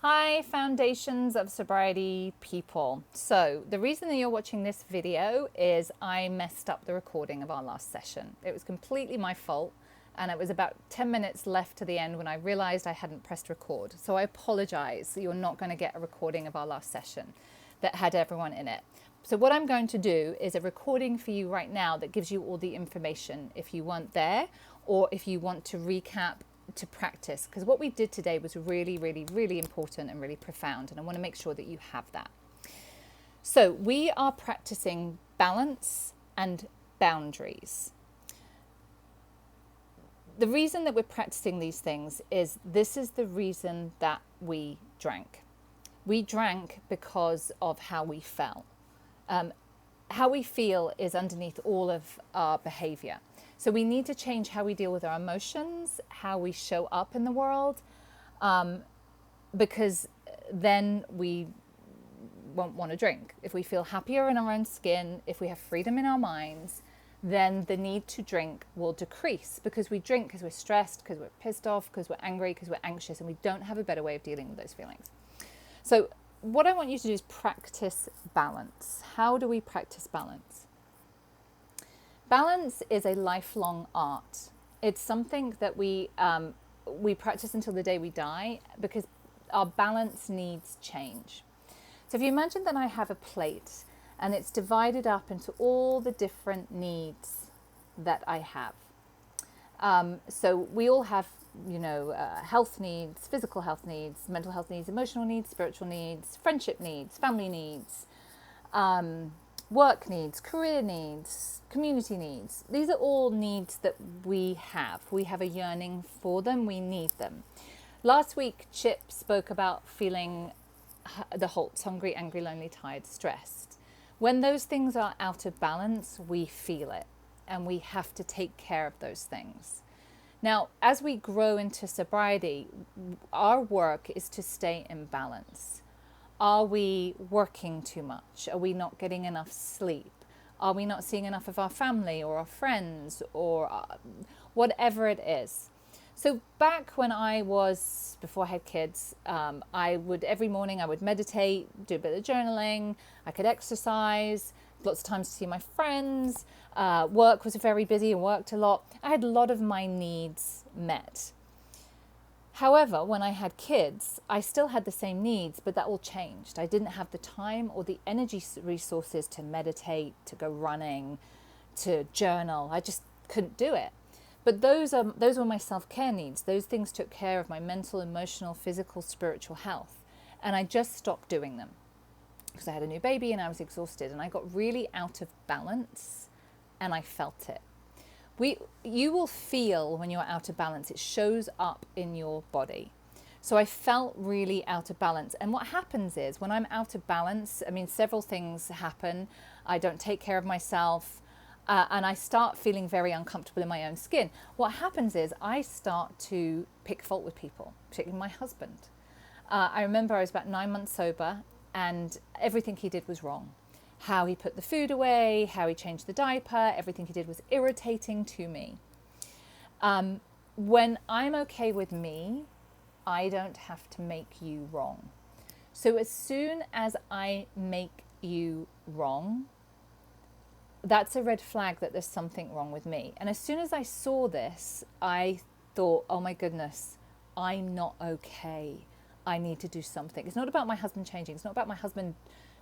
Hi, Foundations of Sobriety people. So the reason that you're watching this video is I messed up the recording of our last session. It was completely my fault, and it was about 10 minutes left to the end when I realized I hadn't pressed record. So I apologize. You're not going to get a recording of our last session that had everyone in it. So what I'm going to do is a recording for you right now that gives you all the information if you weren't there, or if you want to recap to practice, because what we did today was really important and really profound, and I want to make sure that you have that. So we are practicing balance and boundaries. The reason that we're practicing these things is this is the reason that we drank. We drank because of how we felt. How we feel is underneath all of our behavior. So we need to change how we deal with our emotions, how we show up in the world, because then we won't want to drink. If we feel happier in our own skin, if we have freedom in our minds, then the need to drink will decrease, because we drink because we're stressed, because we're pissed off, because we're angry, because we're anxious, and we don't have a better way of dealing with those feelings. So what I want you to do is practice balance. How do we practice balance? Balance is a lifelong art. It's something that we practice until the day we die, because our balance needs change. So if you imagine that I have a plate and it's divided up into all the different needs that I have. So we all have, health needs, physical health needs, mental health needs, emotional needs, spiritual needs, friendship needs, family needs, work needs, career needs, community needs. These are all needs that we have. We have a yearning for them. We need them. Last week, Chip spoke about feeling the Holtz: hungry, angry, lonely, tired, stressed. When those things are out of balance, we feel it, and we have to take care of those things. Now, as we grow into sobriety, our work is to stay in balance. Are we working too much? Are we not getting enough sleep? Are we not seeing enough of our family or our friends or whatever it is? So back when before I had kids, every morning I would meditate, do a bit of journaling, I could exercise, lots of times to see my friends. Work was very busy and worked a lot. I had a lot of my needs met. However, when I had kids, I still had the same needs, but that all changed. I didn't have the time or the energy resources to meditate, to go running, to journal. I just couldn't do it. But those were my self-care needs. Those things took care of my mental, emotional, physical, spiritual health. And I just stopped doing them because I had a new baby and I was exhausted, and I got really out of balance, and I felt it. You will feel when you're out of balance. It shows up in your body. So I felt really out of balance. And what happens is when I'm out of balance, several things happen. I don't take care of myself, and I start feeling very uncomfortable in my own skin. What happens is I start to pick fault with people, particularly my husband. I remember I was about 9 months sober, and everything he did was wrong. How he put the food away, how he changed the diaper, everything he did was irritating to me. When I'm okay with me, I don't have to make you wrong. So as soon as I make you wrong, that's a red flag that there's something wrong with me. And as soon as I saw this, I thought, oh my goodness, I'm not okay. I need to do something. It's not about my husband changing. It's not about my husband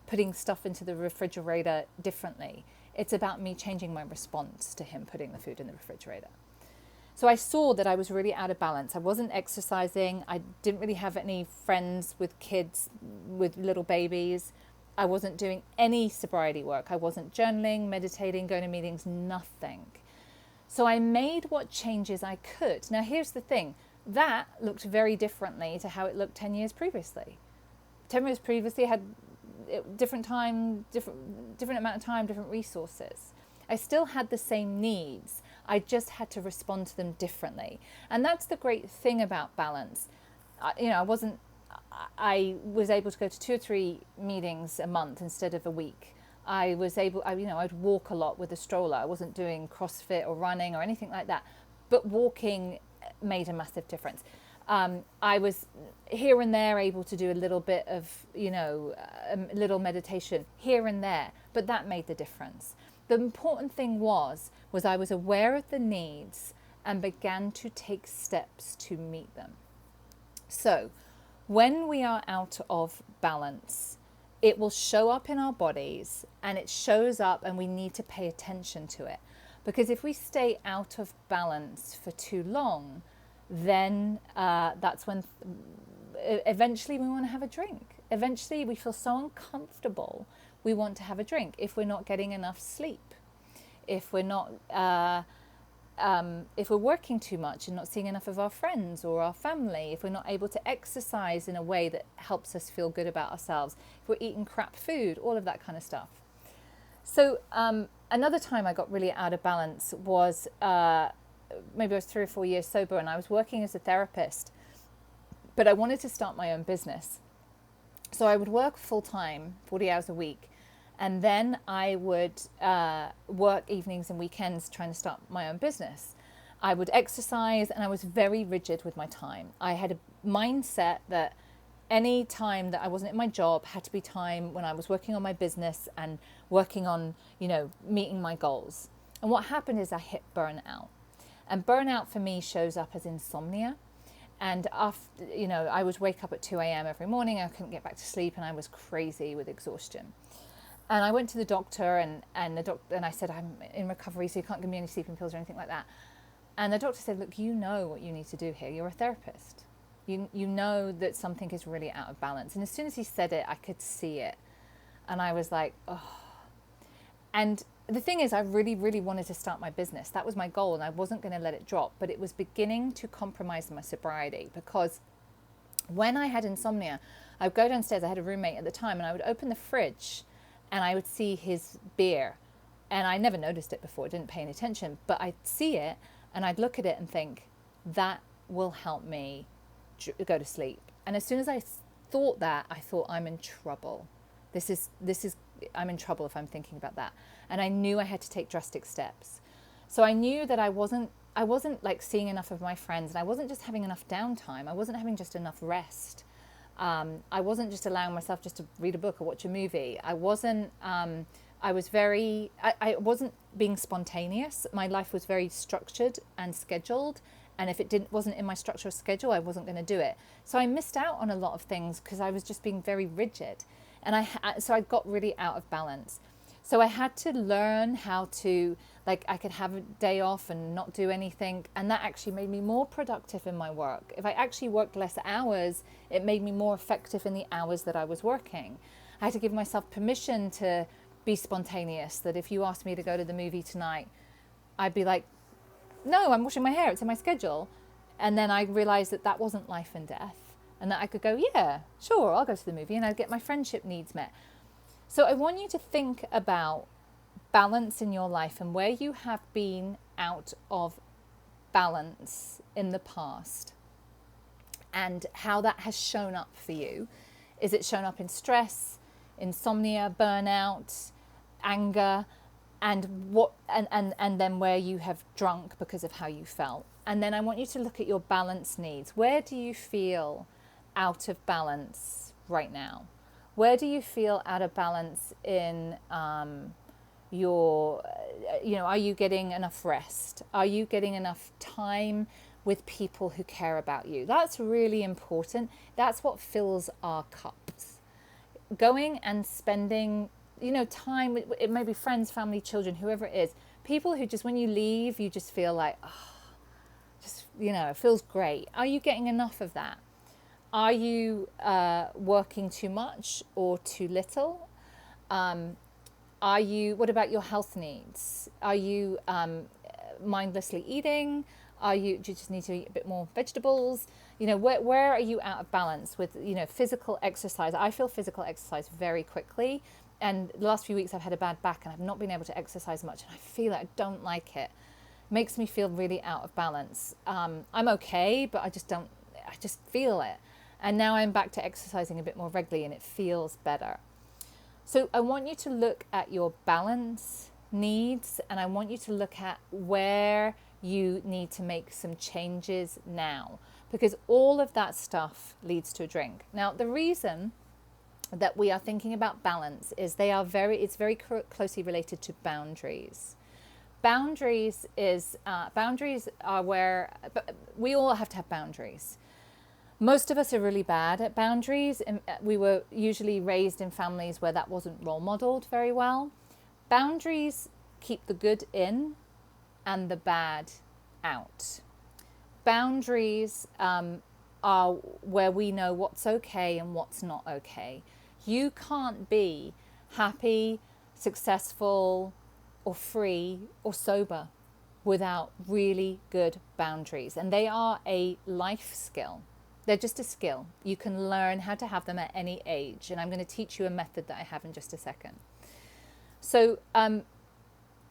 putting stuff into the refrigerator differently. It's about me changing my response to him putting the food in the refrigerator. So I saw that I was really out of balance. I wasn't exercising. I didn't really have any friends with kids, with little babies. I wasn't doing any sobriety work. I wasn't journaling, meditating, going to meetings, nothing. So I made what changes I could. Now here's the thing. That looked very differently to how it looked 10 years previously. 10 years previously I had different time, different amount of time, different resources. I still had the same needs. I just had to respond to them differently. And that's the great thing about balance. I was able to go to 2 or 3 meetings a month instead of a week. I'd walk a lot with a stroller. I wasn't doing CrossFit or running or anything like that, but walking made a massive difference. I was here and there able to do a little bit of, a little meditation here and there, but that made the difference. The important thing was I was aware of the needs and began to take steps to meet them. So when we are out of balance, it will show up in our bodies, and it shows up and we need to pay attention to it. Because if we stay out of balance for too long, then that's when eventually we want to have a drink. Eventually we feel so uncomfortable, we want to have a drink if we're not getting enough sleep, if we're not if we're working too much and not seeing enough of our friends or our family, if we're not able to exercise in a way that helps us feel good about ourselves, if we're eating crap food, all of that kind of stuff. So another time I got really out of balance was maybe I was 3 or 4 years sober, and I was working as a therapist, but I wanted to start my own business. So I would work full time, 40 hours a week, and then I would work evenings and weekends trying to start my own business. I would exercise, and I was very rigid with my time. I had a mindset that any time that I wasn't in my job had to be time when I was working on my business and working on, meeting my goals. And what happened is I hit burnout. And burnout for me shows up as insomnia. And after, I would wake up at 2 a.m. every morning. I couldn't get back to sleep, and I was crazy with exhaustion. And I went to the doctor, and I said, I'm in recovery, so you can't give me any sleeping pills or anything like that. And the doctor said, look, you know what you need to do here. You're a therapist. You know that something is really out of balance. And as soon as he said it, I could see it. And I was like, oh. And the thing is, I really, really wanted to start my business. That was my goal, and I wasn't going to let it drop. But it was beginning to compromise my sobriety, because when I had insomnia, I would go downstairs. I had a roommate at the time, and I would open the fridge, and I would see his beer. And I never noticed it before, didn't pay any attention. But I'd see it, and I'd look at it and think, that will help me go to sleep. And as soon as I thought that, I thought, I'm in trouble. I'm in trouble if I'm thinking about that. And I knew I had to take drastic steps. So I knew that I wasn't like seeing enough of my friends, and I wasn't just having enough downtime. I wasn't having just enough rest. I wasn't just allowing myself just to read a book or watch a movie. I wasn't being spontaneous. My life was very structured and scheduled. And if it wasn't in my structure or schedule, I wasn't going to do it. So I missed out on a lot of things because I was just being very rigid. And so I got really out of balance. So I had to learn how to, I could have a day off and not do anything. And that actually made me more productive in my work. If I actually worked less hours, it made me more effective in the hours that I was working. I had to give myself permission to be spontaneous, that if you asked me to go to the movie tonight, I'd be like, no, I'm washing my hair, it's in my schedule. And then I realized that wasn't life and death, and that I could go, yeah, sure, I'll go to the movie, and I'd get my friendship needs met. So I want you to think about balance in your life and where you have been out of balance in the past and how that has shown up for you. Is it shown up in stress, insomnia, burnout, anger, and then where you have drunk because of how you felt? And then I want you to look at your balance needs. Where do you feel out of balance right now? Where do you feel out of balance in are you getting enough rest? Are you getting enough time with people who care about you? That's really important. That's what fills our cups. Going and spending, time with, it may be friends, family, children, whoever it is, people who just, when you leave, you just feel like, it feels great. Are you getting enough of that? Are you working too much or too little? What about your health needs? Are you mindlessly eating? Do you just need to eat a bit more vegetables? Where are you out of balance with, physical exercise? I feel physical exercise very quickly. And the last few weeks I've had a bad back and I've not been able to exercise much, and I feel like I don't like it. It makes me feel really out of balance. I'm okay, but I just feel it. And now I'm back to exercising a bit more regularly, and it feels better. So I want you to look at your balance needs, and I want you to look at where you need to make some changes now. because all of that stuff leads to a drink. Now, the reason that we are thinking about balance is it's very closely related to boundaries. Boundaries are where we all have to have boundaries. Most of us are really bad at boundaries, and we were usually raised in families where that wasn't role modeled very well. Boundaries keep the good in and the bad out. Boundaries are where we know what's okay and what's not okay. You can't be happy, successful, or free or sober without really good boundaries. And they are a life skill. They're just a skill. You can learn how to have them at any age. And I'm going to teach you a method that I have in just a second. So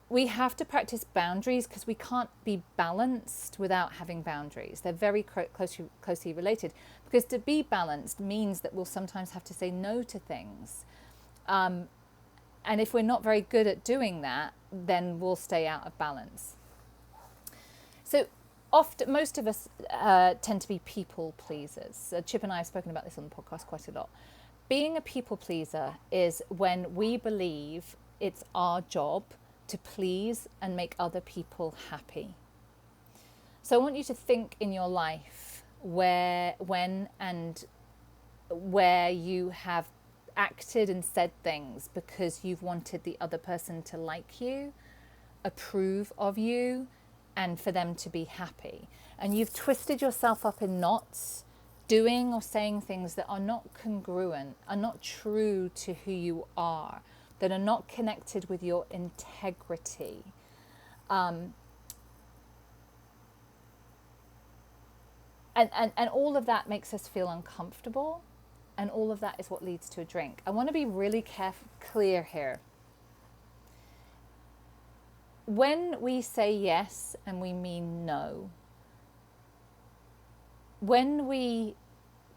we have to practice boundaries because we can't be balanced without having boundaries. They're very closely related, because to be balanced means that we'll sometimes have to say no to things. And if we're not very good at doing that, then we'll stay out of balance. So often, most of us tend to be people pleasers. Chip and I have spoken about this on the podcast quite a lot. Being a people pleaser is when we believe it's our job to please and make other people happy. So I want you to think in your life when and where you have acted and said things because you've wanted the other person to like you, approve of you, and for them to be happy. And you've twisted yourself up in knots, doing or saying things that are not congruent, are not true to who you are, that are not connected with your integrity. And all of that makes us feel uncomfortable, and all of that is what leads to a drink. I want to be really clear here. When we say yes and we mean no, when we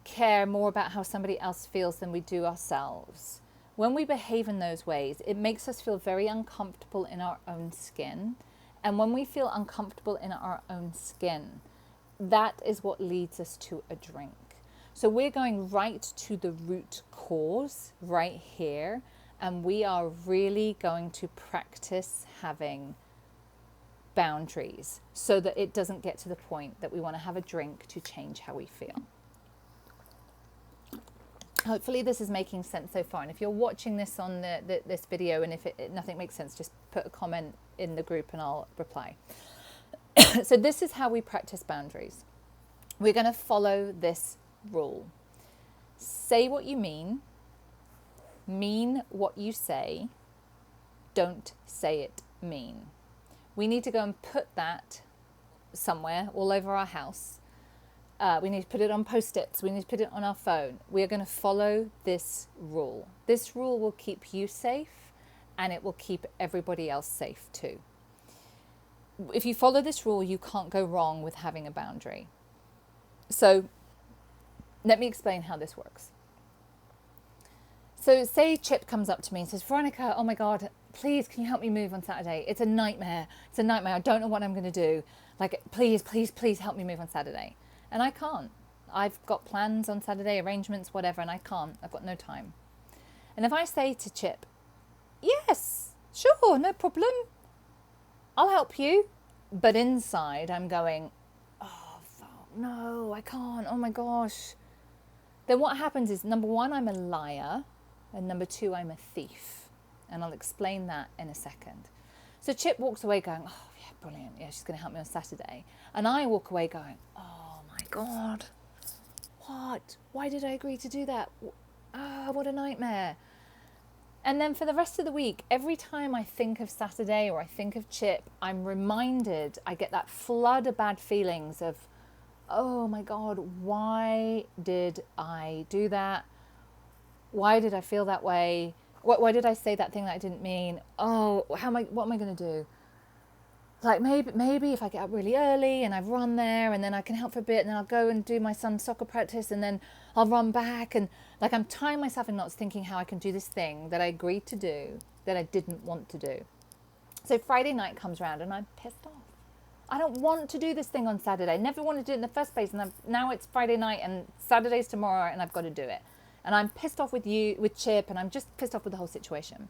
care more about how somebody else feels than we do ourselves, when we behave in those ways, it makes us feel very uncomfortable in our own skin. And when we feel uncomfortable in our own skin, that is what leads us to a drink. So we're going right to the root cause right here, and we are really going to practice having boundaries so that it doesn't get to the point that we want to have a drink to change how we feel. Hopefully this is making sense so far. And if you're watching this on this video, and if nothing makes sense, just put a comment in the group and I'll reply. So this is how we practice boundaries. We're going to follow this rule. Say what you mean what you say, don't say it mean. We need to go and put that somewhere all over our house. We need to put it on post-its. We need to put it on our phone. We are going to follow this rule. This rule will keep you safe, and it will keep everybody else safe too. If you follow this rule, you can't go wrong with having a boundary. So let me explain how this works. So say Chip comes up to me and says, Veronica, oh my God, please, can you help me move on Saturday? It's a nightmare. It's a nightmare. I don't know what I'm going to do. Like, please, please, please help me move on Saturday. And I can't. I've got plans on Saturday, arrangements, whatever, and I can't. I've got no time. And if I say to Chip, yes, sure, no problem, I'll help you. But inside I'm going, oh, fuck, no, I can't. Oh my gosh. Then what happens is, number one, I'm a liar. And number two, I'm a thief. And I'll explain that in a second. So Chip walks away going, oh, yeah, brilliant. Yeah, she's going to help me on Saturday. And I walk away going, oh my God, what? Why did I agree to do that? What a nightmare. And then for the rest of the week, every time I think of Saturday or I think of Chip, I'm reminded, I get that flood of bad feelings of, oh my God, why did I do that? Why did I feel that way? Why did I say that thing that I didn't mean? Oh, what am I going to do? Like maybe if I get up really early and I've run there and then I can help for a bit and then I'll go and do my son's soccer practice and then I'll run back, and like I'm tying myself in knots thinking how I can do this thing that I agreed to do that I didn't want to do. So Friday night comes around and I'm pissed off. I don't want to do this thing on Saturday. I never wanted to do it in the first place. And now it's Friday night and Saturday's tomorrow and I've got to do it. And I'm pissed off with Chip, and I'm just pissed off with the whole situation.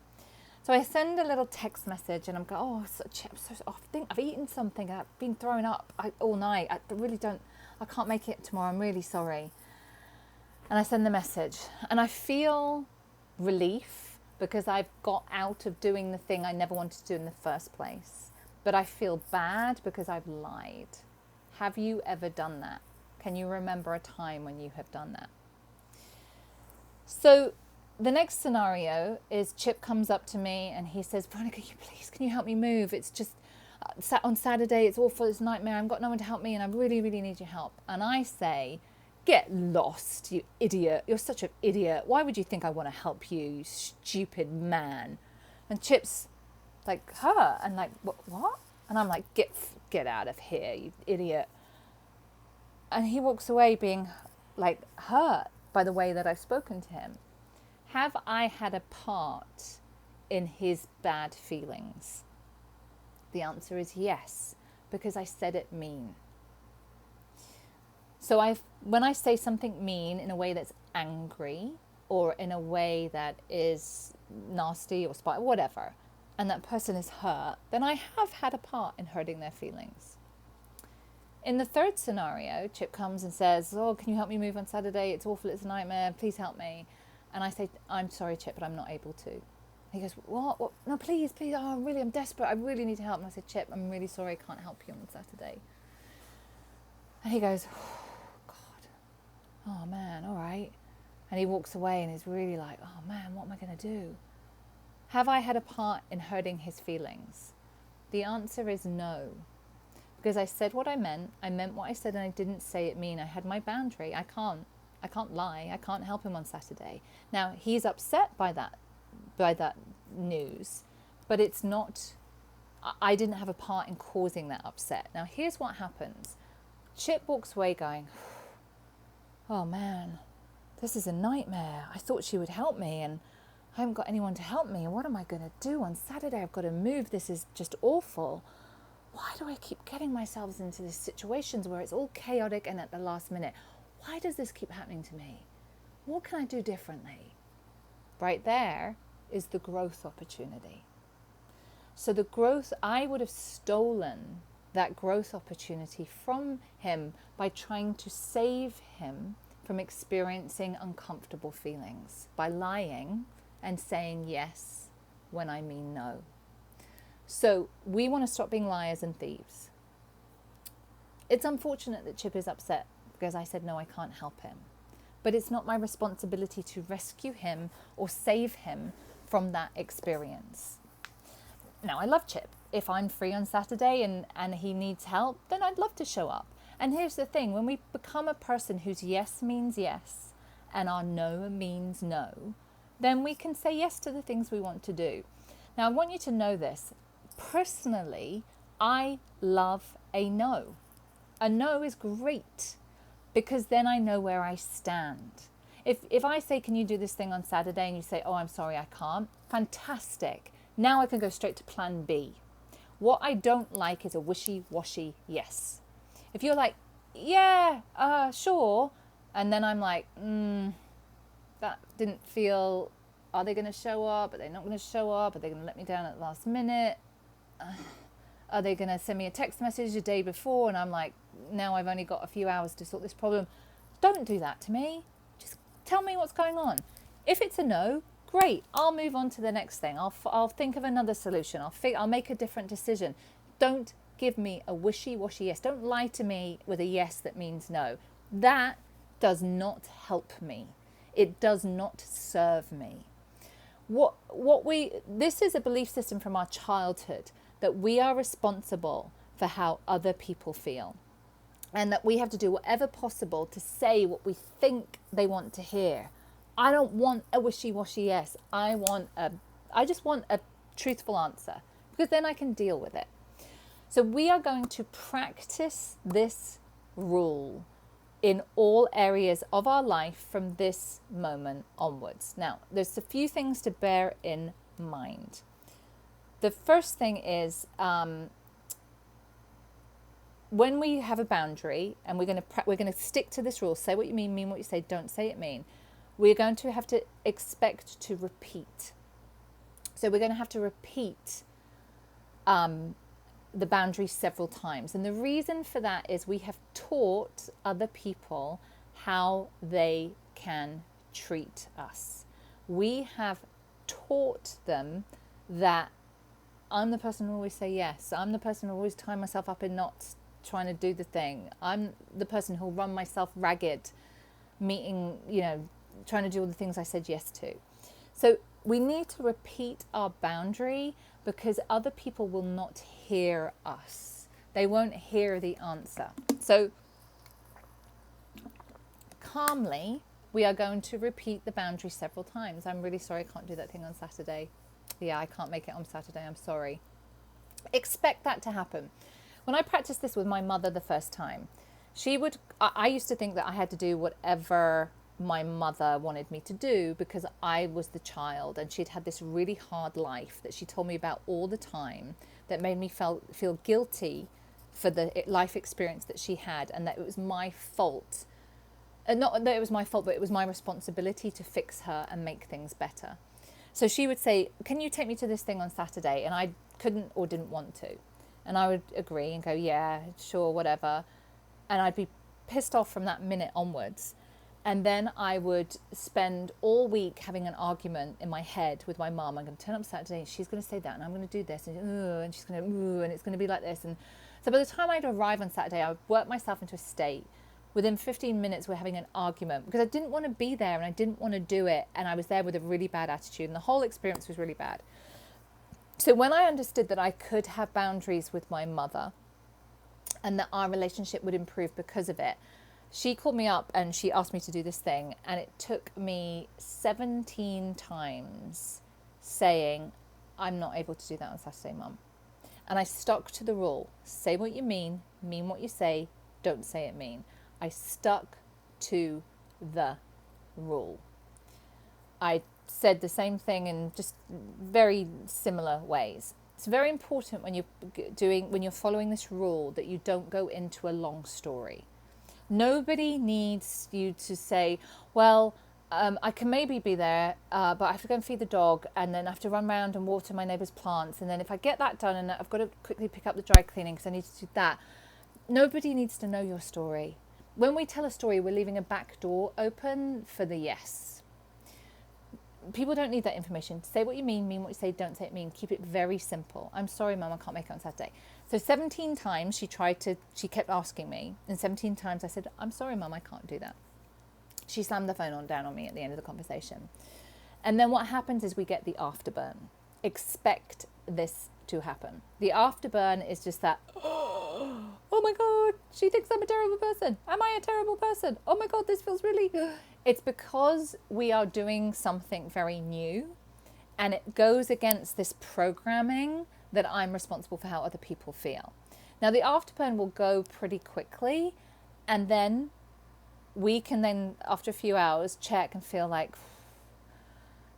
So I send a little text message and I'm going, oh, Chip, I think I've eaten something. I've been throwing up all night. I can't make it tomorrow. I'm really sorry. And I send the message and I feel relief because I've got out of doing the thing I never wanted to do in the first place. But I feel bad because I've lied. Have you ever done that? Can you remember a time when you have done that? So the next scenario is Chip comes up to me and he says, Veronica, can you help me move? It's just on Saturday, it's awful, it's a nightmare. I've got no one to help me and I really, really need your help. And I say, get lost, you idiot. You're such an idiot. Why would you think I want to help you, you stupid man? And Chip's like, her? And like, what? And I'm like, get out of here, you idiot. And he walks away being like hurt by the way that I've spoken to him. Have I had a part in his bad feelings? The answer is yes, because I said it mean. So when I say something mean in a way that's angry or in a way that is nasty or spiteful, whatever, and that person is hurt, then I have had a part in hurting their feelings. In the third scenario, Chip comes and says, oh, can you help me move on Saturday? It's awful, it's a nightmare, please help me. And I say, I'm sorry, Chip, but I'm not able to. He goes, what? No, please, oh, really, I'm desperate, I really need help. And I said, Chip, I'm really sorry, I can't help you on Saturday. And he goes, oh, God, oh, man, all right. And he walks away and is really like, oh, man, what am I going to do? Have I had a part in hurting his feelings? The answer is no. Because I said what I meant what I said, and I didn't say it mean. I had my boundary. I can't lie. I can't help him on Saturday. Now, he's upset by that news, but it's not, I didn't have a part in causing that upset. Now, here's what happens. Chip walks away going, oh man, this is a nightmare. I thought she would help me and I haven't got anyone to help me. And what am I going to do on Saturday? I've got to move. This is just awful. Why do I keep getting myself into these situations where it's all chaotic and at the last minute? Why does this keep happening to me? What can I do differently? Right there is the growth opportunity. So the growth, I would have stolen that growth opportunity from him by trying to save him from experiencing uncomfortable feelings, by lying and saying yes when I mean no. So we want to stop being liars and thieves. It's unfortunate that Chip is upset because I said, no, I can't help him. But it's not my responsibility to rescue him or save him from that experience. Now, I love Chip. If I'm free on Saturday and he needs help, then I'd love to show up. And here's the thing, when we become a person whose yes means yes and our no means no, then we can say yes to the things we want to do. Now, I want you to know this. Personally, I love a no. A no is great because then I know where I stand. If I say, can you do this thing on Saturday? And you say, oh, I'm sorry, I can't. Fantastic. Now I can go straight to plan B. What I don't like is a wishy-washy yes. If you're like, yeah, sure. And then I'm like, that didn't feel, are they going to show up? Are they not going to show up? Are they going to let me down at the last minute? Are they going to send me a text message the day before? And I'm like, now I've only got a few hours to sort this problem. Don't do that to me. Just tell me what's going on. If it's a no, great. I'll move on to the next thing. I'll think of another solution. I'll make a different decision. Don't give me a wishy-washy yes. Don't lie to me with a yes that means no. That does not help me. It does not serve me. This is a belief system from our childhood that we are responsible for how other people feel and that we have to do whatever possible to say what we think they want to hear. I don't want a wishy-washy yes. I just want a truthful answer because then I can deal with it. So we are going to practice this rule in all areas of our life from this moment onwards. Now, there's a few things to bear in mind. The first thing is when we have a boundary and we're going to stick to this rule, say what you mean what you say, don't say it mean, we're going to have to expect to repeat. So we're going to have to repeat the boundary several times. And the reason for that is we have taught other people how they can treat us. We have taught them that I'm the person who always say yes. I'm the person who always tie myself up in knots trying to do the thing. I'm the person who'll run myself ragged meeting, trying to do all the things I said yes to. So we need to repeat our boundary because other people will not hear us. They won't hear the answer. So calmly, we are going to repeat the boundary several times. I'm really sorry I can't do that thing on Saturday. Yeah, I can't make it on Saturday. I'm sorry. Expect that to happen. When I practiced this with my mother the first time, I used to think that I had to do whatever my mother wanted me to do because I was the child, and she'd had this really hard life that she told me about all the time that made me feel guilty for the life experience that she had, and that it was my fault. Not that it was my fault, but it was my responsibility to fix her and make things better. So she would say, can you take me to this thing on Saturday? And I couldn't or didn't want to. And I would agree and go, yeah, sure, whatever. And I'd be pissed off from that minute onwards. And then I would spend all week having an argument in my head with my mum. I'm going to turn up Saturday and she's going to say that and I'm going to do this and she's going to, and it's going to be like this. And so by the time I'd arrive on Saturday, I would work myself into a state. Within 15 minutes, we're having an argument because I didn't want to be there and I didn't want to do it. And I was there with a really bad attitude and the whole experience was really bad. So when I understood that I could have boundaries with my mother and that our relationship would improve because of it, she called me up and she asked me to do this thing. And it took me 17 times saying, I'm not able to do that on Saturday, Mum. And I stuck to the rule. Say what you mean what you say, don't say it mean. I stuck to the rule. I said the same thing in just very similar ways. It's very important when you're following this rule that you don't go into a long story. Nobody needs you to say, well, I can maybe be there, but I have to go and feed the dog, and then I have to run around and water my neighbour's plants, and then if I get that done, and I've got to quickly pick up the dry cleaning because I need to do that. Nobody needs to know your story. When we tell a story, we're leaving a back door open for the yes. People don't need that information. Say what you mean what you say, don't say it mean. Keep it very simple. I'm sorry, Mum, I can't make it on Saturday. So 17 times she kept asking me, and 17 times I said, I'm sorry, Mum, I can't do that. She slammed the phone down on me at the end of the conversation. And then what happens is we get the afterburn. Expect this to happen. The afterburn is just that, oh my God, she thinks I'm a terrible person. Am I a terrible person? Oh my God, this feels really... It's because we are doing something very new and it goes against this programming that I'm responsible for how other people feel. Now the afterburn will go pretty quickly, and then we can then, after a few hours, check and feel like,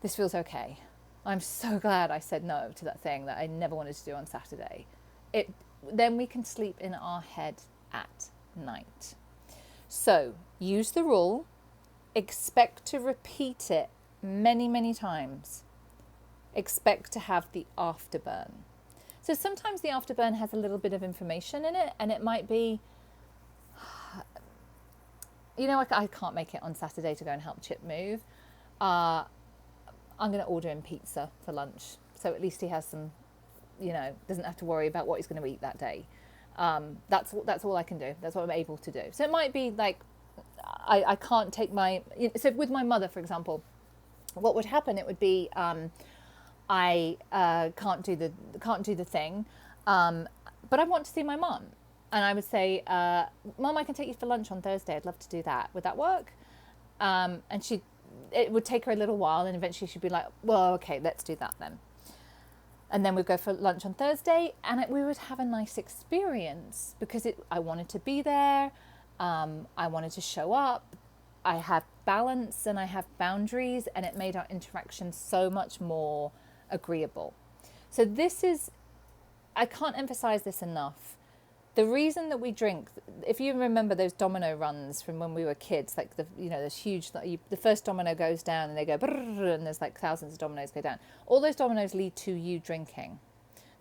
this feels okay. I'm so glad I said no to that thing that I never wanted to do on Saturday. Then we can sleep in our head at night. So use the rule, expect to repeat it many, many times. Expect to have the afterburn. So sometimes the afterburn has a little bit of information in it, and it might be, I can't make it on Saturday to go and help Chip move. I'm going to order him pizza for lunch. So at least he has some, doesn't have to worry about what he's going to eat that day. That's all I can do. That's what I'm able to do. So it might be like, I can't take so with my mother, for example, what would happen, it would be, I can't do the thing, but I want to see my mum. And I would say, Mum, I can take you for lunch on Thursday. I'd love to do that. Would that work? And it would take her a little while, and eventually she'd be like, well, okay, let's do that then. And then we'd go for lunch on Thursday, and we would have a nice experience because I wanted to be there. I wanted to show up. I have balance and I have boundaries, and it made our interaction so much more agreeable. So I can't emphasize this enough. The reason that we drink, if you remember those domino runs from when we were kids, like there's huge, the first domino goes down and they go brrr, and there's like thousands of dominoes go down. All those dominoes lead to you drinking.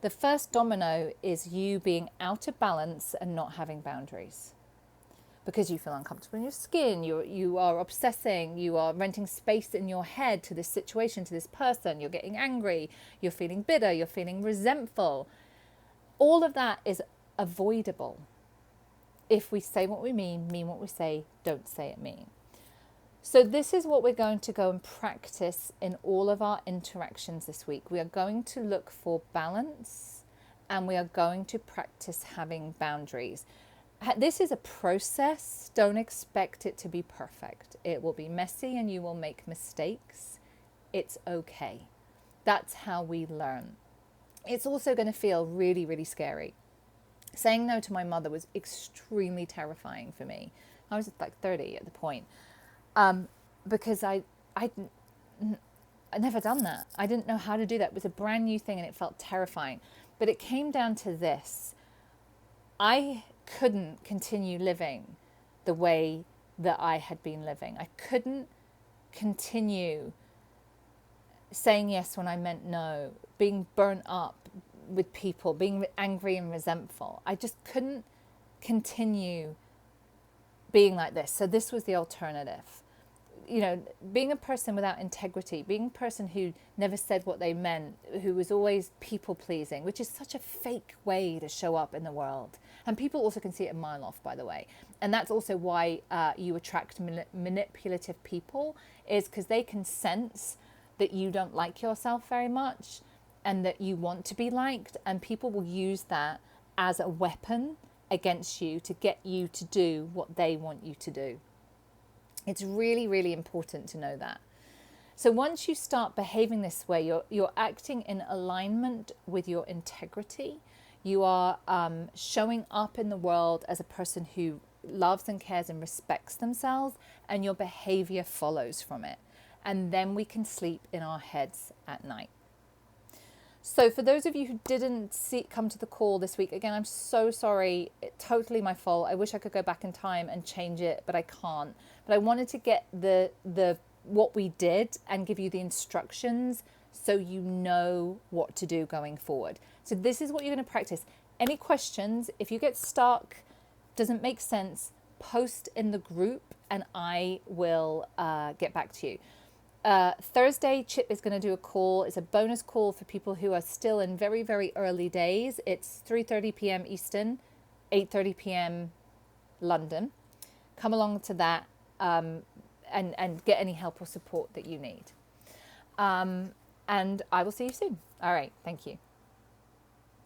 The first domino is you being out of balance and not having boundaries because you feel uncomfortable in your skin, you are obsessing, you are renting space in your head to this situation, to this person, you're getting angry, you're feeling bitter, you're feeling resentful. All of that is avoidable if we say what we mean what we say, don't say it mean. So this is what we're going to go and practice in all of our interactions this week. We are going to look for balance and we are going to practice having boundaries. This is a process. Don't expect it to be perfect. It will be messy and you will make mistakes. It's okay. That's how we learn. It's also going to feel really, really scary. Saying no to my mother was extremely terrifying for me. I was like 30 at the point. Because I'd never done that. I didn't know how to do that. It was a brand new thing and it felt terrifying. But it came down to this. I couldn't continue living the way that I had been living. I couldn't continue saying yes when I meant no, being burnt up with people, being angry and resentful. I just couldn't continue being like this. So this was the alternative. Being a person without integrity, being a person who never said what they meant, who was always people pleasing, which is such a fake way to show up in the world. And people also can see it a mile off, by the way. And that's also why you attract manipulative people, is because they can sense that you don't like yourself very much and that you want to be liked, and people will use that as a weapon against you to get you to do what they want you to do. It's really, really important to know that. So once you start behaving this way, you're acting in alignment with your integrity. You are showing up in the world as a person who loves and cares and respects themselves, and your behavior follows from it. And then we can sleep in our heads at night. So for those of you who didn't come to the call this week, again, I'm so sorry. It's totally my fault. I wish I could go back in time and change it, but I can't. But I wanted to get the what we did and give you the instructions so you know what to do going forward. So this is what you're going to practice. Any questions, if you get stuck, doesn't make sense, post in the group and I will get back to you. Thursday, Chip is going to do a call. It's a bonus call for people who are still in very, very early days. It's 3:30 p.m. Eastern, 8:30 p.m. London. Come along to that and get any help or support that you need. And I will see you soon. All right. Thank you.